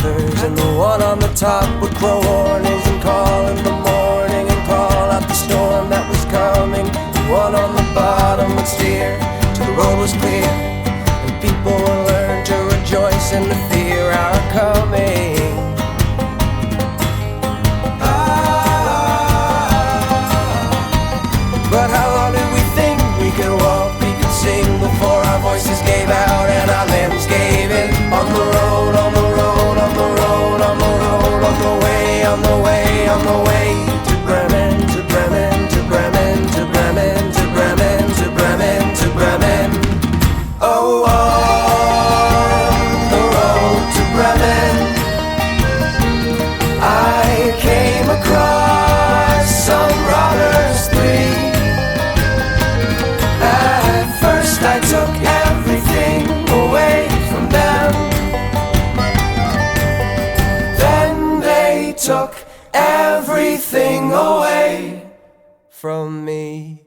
buzzers, and the one on the top would crow warnings and call in the morning and call out the storm that was coming. The one on the bottom would steer till the road was clear, and people would learn to rejoice and to fear our coming. But how long did we think we could walk, we could sing, before our voices gave out and our limbs gave in? On the road, on the road, on the road, on the road, on the way, on the way, on the way to Bremen, to Bremen, to Bremen, to Bremen, to Bremen, to Bremen, to Bremen. Oh, on the road to Bremen, I came across some robbers three. I took everything away from them. Then they took everything away from me.